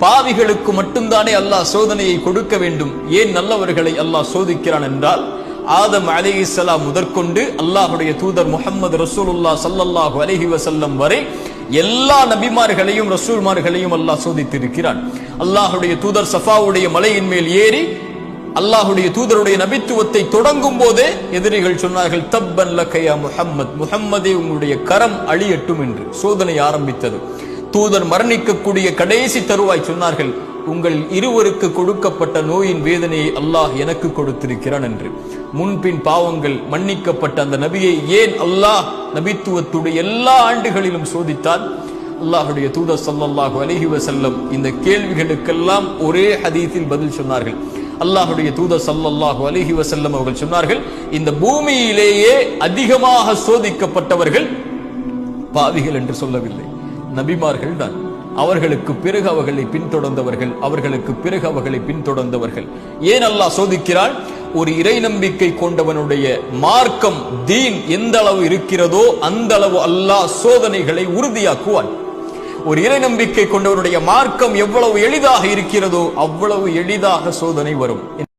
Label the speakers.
Speaker 1: பாவிகளுக்கு மட்டும்தானே அல்லாஹ் சோதனையை கொடுக்க வேண்டும், ஏன் நல்லவர்களை அல்லாஹ் சோதிக்கிறான் என்றால், ஆதம் அலைஹிஸ்ஸலாம் முதற்கொண்டு அல்லாஹ்வுடைய தூதர் முஹம்மது ரசூலுல்லாஹ் ஸல்லல்லாஹு அலைஹி வஸல்லம் வரை எல்லா நபிமார்களையும் ரசூல்மார்களையும் அல்லாஹ் சோதித்திருக்கிறான். அல்லாஹ்வுடைய தூதர் சஃபாவுடைய மலையின் மேல் ஏறி அல்லாஹ்வுடைய தூதருடைய நபித்துவத்தை தொடங்கும் போதே எதிரிகள் சொன்னார்கள், தப்பன் லக யா முஹம்மத், முஹம்மதே உங்களுடைய கரம் அழியட்டும் என்று சோதனை ஆரம்பித்தது. தூதர் மரணிக்கக்கூடிய கடைசி தருவாய் சொன்னார்கள், உங்கள் இருவருக்கு கொடுக்கப்பட்ட நோயின் வேதனையை அல்லாஹ் எனக்கு கொடுத்திருக்கிறான் என்று. முன்பின் பாவங்கள் மன்னிக்கப்பட்ட அந்த நபியை ஏன் அல்லாஹ் நபித்துவத்துடைய எல்லா ஆண்டுகளிலும் சோதித்தான்? அல்லாஹ்வுடைய தூதர் ஸல்லல்லாஹு அலைஹி வஸல்லம் இந்த கேள்விகளுக்கெல்லாம் ஒரே ஹதீஸில் பதில் சொன்னார்கள். அல்லாஹ்வுடைய தூதர் ஸல்லல்லாஹு அலைஹி வஸல்லம் அவர்கள் சொன்னார்கள், இந்த பூமியிலேயே அதிகமாக சோதிக்கப்பட்டவர்கள் பாவிகள் என்று சொல்லவில்லை, நபிமார்கள் தான். அவர்களுக்கு பிறகு அவர்களை பின்தொடர்ந்தவர்கள். ஏன் அல்லாஹ் சோதிக்கிறான்? ஒரு இறை நம்பிக்கை கொண்டவனுடைய மார்க்கம் தீன் எந்த அளவு இருக்கிறதோ அந்த அளவு அல்லாஹ் சோதனைகளை உறுதியாக்குவான். ஒரு இறை நம்பிக்கை கொண்டவனுடைய மார்க்கம் எவ்வளவு எளிதாக இருக்கிறதோ அவ்வளவு எளிதாக சோதனை வரும்.